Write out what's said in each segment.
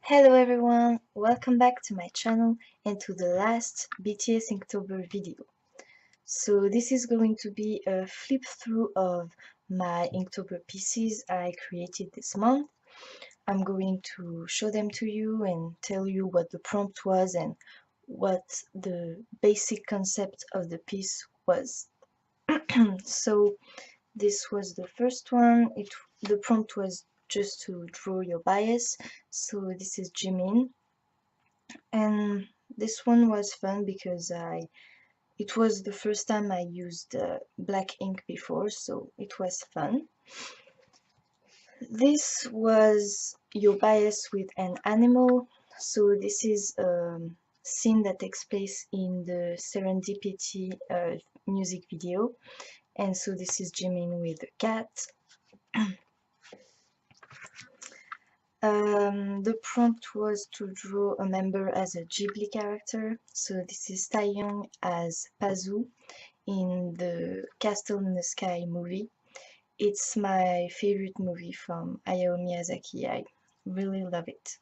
Hello everyone, welcome back to my channel and to the last BTS Inktober video. So this is going to be a flip through of my Inktober pieces I created this month. I'm going to show them to you and tell you what the prompt was and what the basic concept of the piece was. So this was the first one. The prompt was just to draw your bias. So this is Jimin. And this one was fun because it was the first time I used black ink before, so it was fun. This was your bias with an animal. So this is a scene that takes place in the Serendipity music video, and so this is Jimin with a cat. The prompt was to draw a member as a Ghibli character. So this is Taeyong as Pazu in the Castle in the Sky movie. It's my favorite movie from Hayao Miyazaki. I really love it.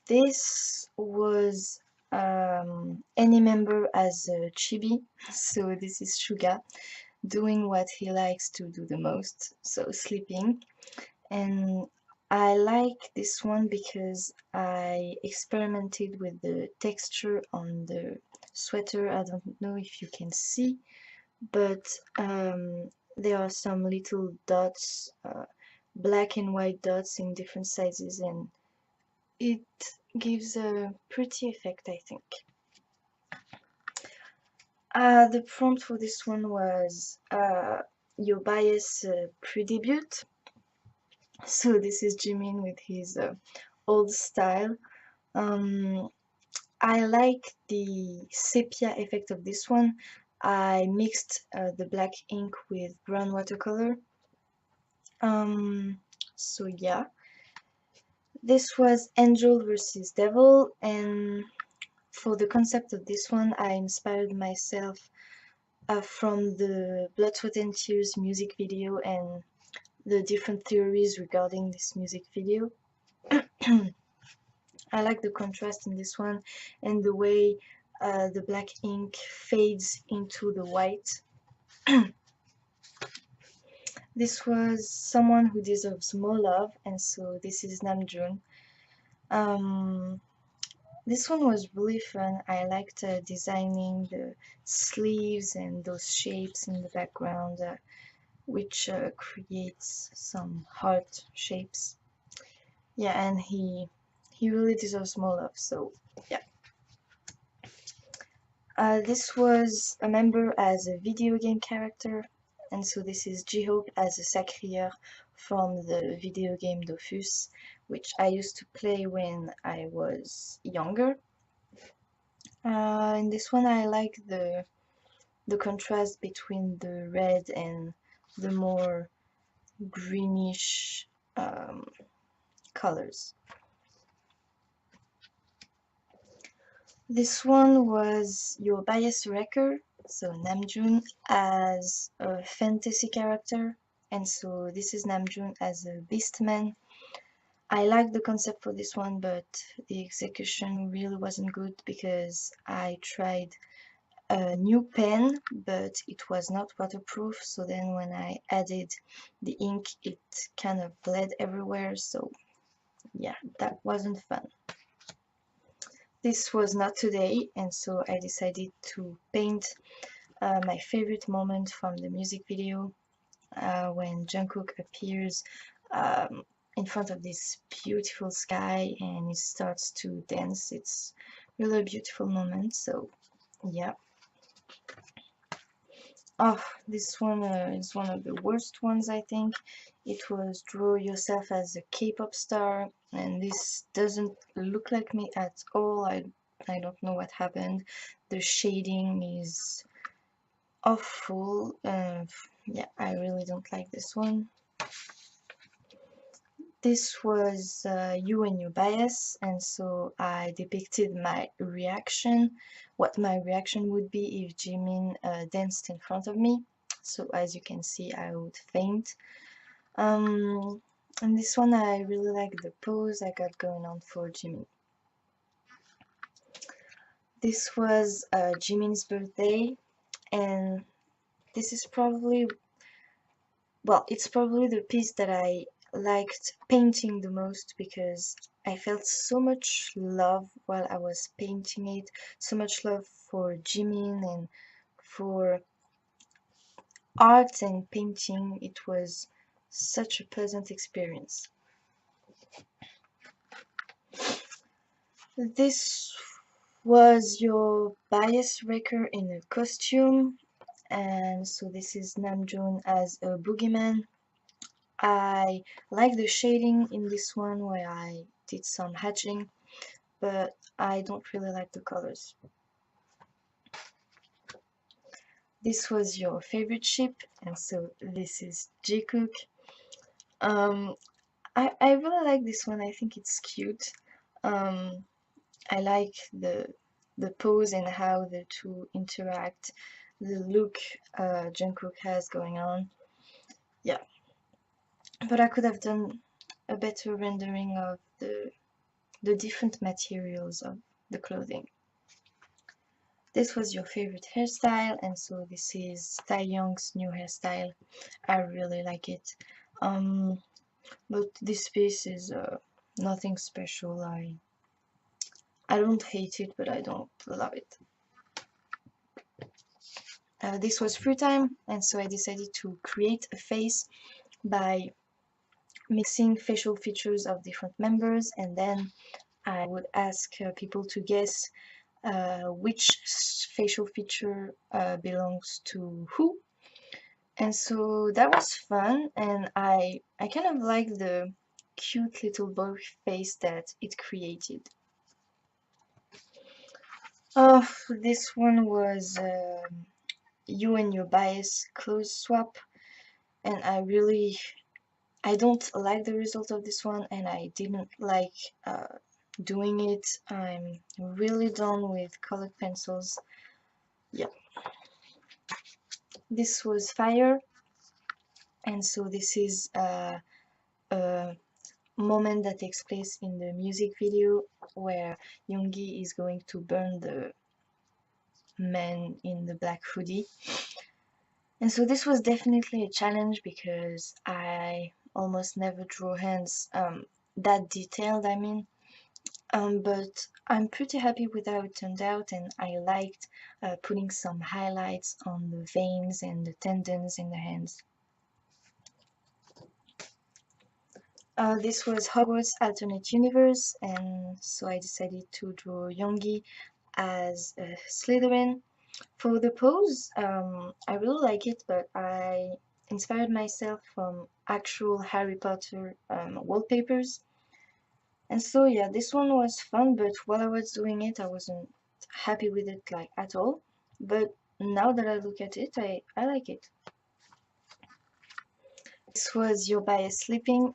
This was any member as a chibi. So this is Suga doing what he likes to do the most, so sleeping. And I like this one because I experimented with the texture on the sweater. I don't know if you can see, but there are some little dots, black and white dots in different sizes, and it gives a pretty effect, I think. The prompt for this one was your bias pre-debut. So this is Jimin with his old style. I like the sepia effect of this one. I mixed the black ink with brown watercolor. So yeah, this was Angel versus Devil, and for the concept of this one, I inspired myself from the Blood, Sweat and Tears music video and the different theories regarding this music video. I like the contrast in this one and the way the black ink fades into the white. This was Someone Who Deserves More Love, and so this is Namjoon. This one was really fun. I liked designing the sleeves and those shapes in the background, which creates some heart shapes. Yeah, and he really deserves more love, so yeah. This was a member as a video game character, and so this is J-Hope as a Sacrieur from the video game Dofus, which I used to play when I was younger. In this one I like the contrast between the red and the more greenish colors. This one was your bias wrecker, so Namjoon as a fantasy character, and so this is Namjoon as a beastman. I like the concept for this one, but the execution really wasn't good because I tried a new pen, but it was not waterproof, so then when I added the ink, it kind of bled everywhere, so yeah, that wasn't fun. This was not today, and so I decided to paint my favorite moment from the music video when Jungkook appears in front of this beautiful sky and he starts to dance. It's really a beautiful moment, so yeah. Oh, this one is one of the worst ones, I think. It was draw yourself as a K-pop star, and this doesn't look like me at all. I don't know what happened. The shading is awful. Yeah, I really don't like this one. This was You and Your Bias, and so I depicted my reaction, what my reaction would be if Jimin danced in front of me. So as you can see, I would faint. And this one I really like the pose I got going on for Jimin. This was Jimin's birthday, and this is probably, well, it's probably the piece that I liked painting the most because I felt so much love while I was painting it, so much love for Jimin and for art and painting. It was such a pleasant experience. This was your bias wrecker in a costume, and so this is Namjoon as a boogeyman. I like the shading in this one where I did some hatching, but I don't really like the colors. This was your favorite ship, and so this is Jikook. Um, I really like this one. I think it's cute. Um, I like the pose and how the two interact, the look Jungkook has going on. Yeah, but I could have done a better rendering of the different materials of the clothing. This was your favorite hairstyle, and so this is Taeyong's new hairstyle. I really like it. But this piece is nothing special. I don't hate it, but I don't love it. This was free time, and so I decided to create a face by mixing facial features of different members, and then I would ask people to guess which facial feature belongs to who. And so that was fun, and I kind of like the cute little boy face that it created. This one was you and your bias clothes swap, and I don't like the result of this one, and I didn't like doing it. I'm really done with colored pencils. Yeah, this was fire, and so this is a moment that takes place in the music video where Yoongi is going to burn the man in the black hoodie. And so this was definitely a challenge because I almost never draw hands that detailed, I mean. But I'm pretty happy with how it turned out, and I liked putting some highlights on the veins and the tendons in the hands. This was Hogwarts Alternate Universe, and so I decided to draw Yoongi as a Slytherin. For the pose, I really like it, but I inspired myself from actual Harry Potter wallpapers. And so yeah, this one was fun, but while I was doing it, I wasn't happy with it like at all. But now that I look at it, I like it. This was Your Bias Sleeping,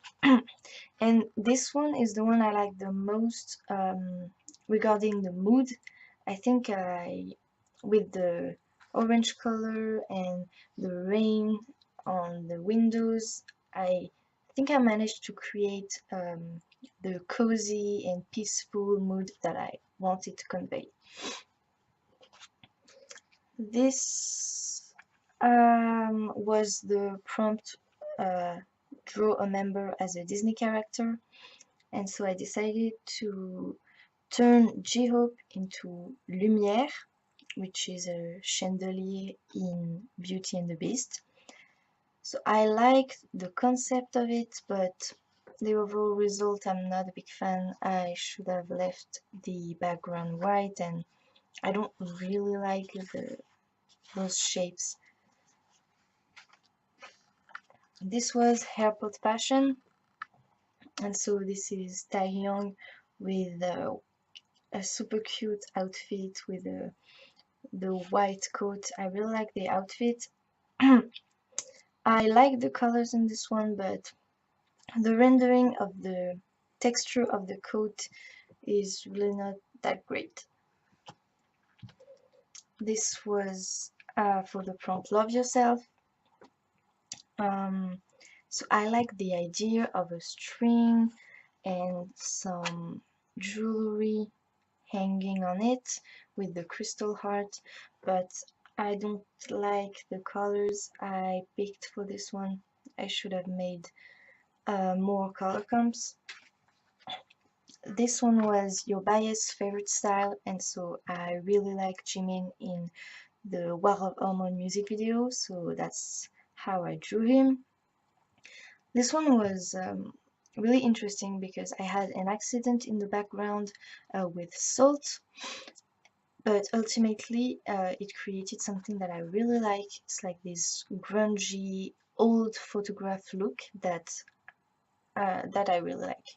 and this one is the one I like the most regarding the mood. I think with the orange color and the rain on the windows, I think I managed to create the cozy and peaceful mood that I wanted to convey. This was the prompt draw a member as a Disney character, and so I decided to turn J-Hope into Lumière, which is a chandelier in Beauty and the Beast. So I like the concept of it, but the overall result I'm not a big fan. I should have left the background white, and I don't really like those shapes. This was Hairpot Passion, and so this is Taehyung with a super cute outfit with the white coat. I really like the outfit. I like the colors in this one, but the rendering of the texture of the coat is really not that great. This was for the prompt Love Yourself. Um, So I like the idea of a string and some jewelry hanging on it with the crystal heart, but I don't like the colors I picked for this one. I should have made more color comps. This one was Yobaya's favorite style, and so I really like Jimin in the War of Hormone music video, so that's how I drew him. This one was really interesting because I had an accident in the background with salt, but ultimately it created something that I really like. It's like this grungy old photograph look that I really like.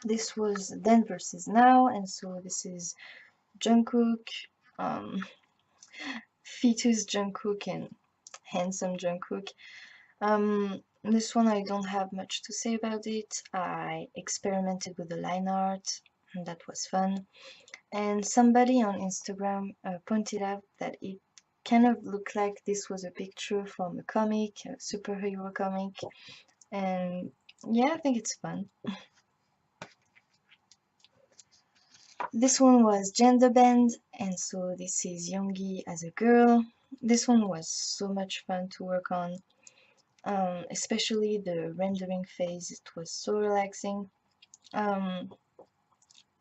This was then versus now, and so this is Jungkook, um, fetus Jungkook, and handsome Jungkook. This one I don't have much to say about it. I experimented with the line art, and that was fun. And somebody on Instagram pointed out that it kind of looked like this was a picture from a comic, a superhero comic, and yeah, I think it's fun. This one was gender bend, and so this is Yoongi as a girl. This one was so much fun to work on, especially the rendering phase. It was so relaxing. Um,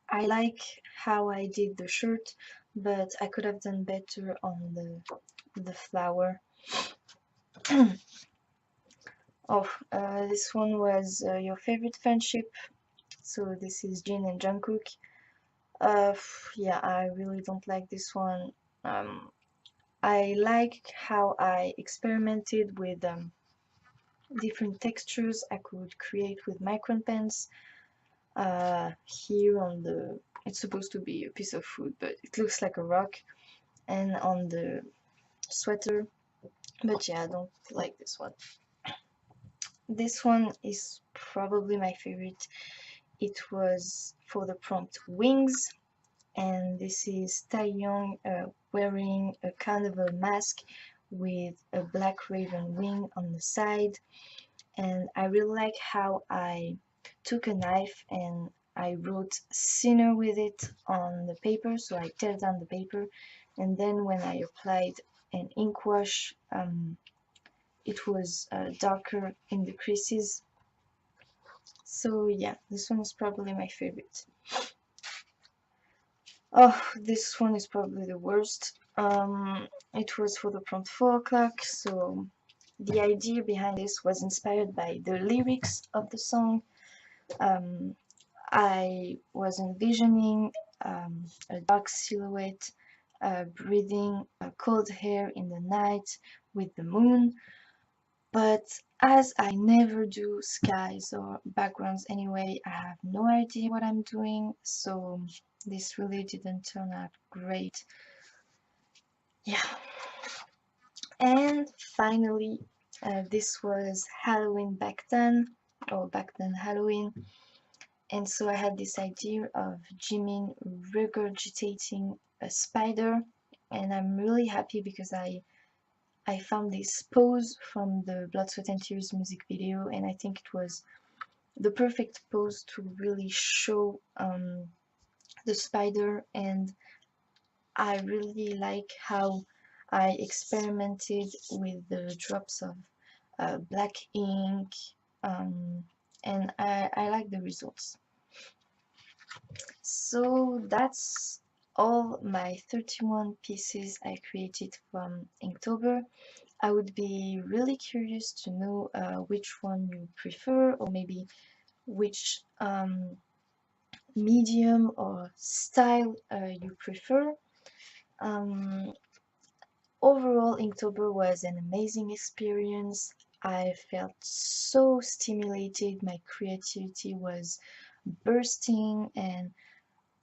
I like how I did the shirt, but I could have done better on the flower. Oh, this one was your favorite friendship. So this is Jin and Jungkook. Yeah, I really don't like this one. I like how I experimented with different textures I could create with micron pens. Here on the, it's supposed to be a piece of food, but it looks like a rock, and on the sweater. But yeah, I don't like this one. This one is probably my favorite. It was for the prompt wings, and this is Taeyong wearing a carnival mask with a black raven wing on the side. And I really like how I took a knife and I wrote sinner with it on the paper, so I tear down the paper, and then when I applied an ink wash, it was darker in the creases. So yeah, this one is probably my favorite. Oh, this one is probably the worst. It was for the prompt 4 o'clock, so the idea behind this was inspired by the lyrics of the song. Um, I was envisioning a dark silhouette breathing cold air in the night with the moon, but as I never do skies or backgrounds anyway, I have no idea what I'm doing, so this really didn't turn out great. Yeah, and finally, this was Halloween back then, or back then Halloween. And so I had this idea of Jimin regurgitating a spider, and I'm really happy because I found this pose from the Blood, Sweat and Tears music video, and I think it was the perfect pose to really show the spider, and I really like how I experimented with the drops of black ink, um, and I like the results. So that's all my 31 pieces I created from Inktober. I would be really curious to know which one you prefer, or maybe which medium or style you prefer. Um, Overall, Inktober was an amazing experience. I felt so stimulated, my creativity was bursting, and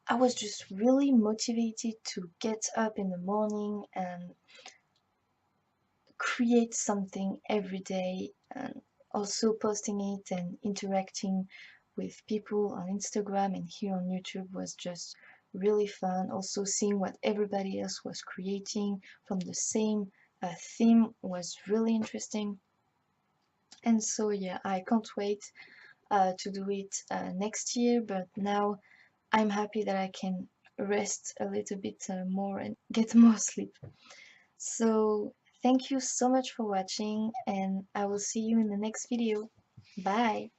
I was just really motivated to get up in the morning and create something every day, and also posting it and interacting with people on Instagram and here on YouTube was just really fun. Also seeing what everybody else was creating from the same theme was really interesting. And so yeah, I can't wait to do it next year, but now I'm happy that I can rest a little bit more and get more sleep. So thank you so much for watching, and I will see you in the next video. Bye!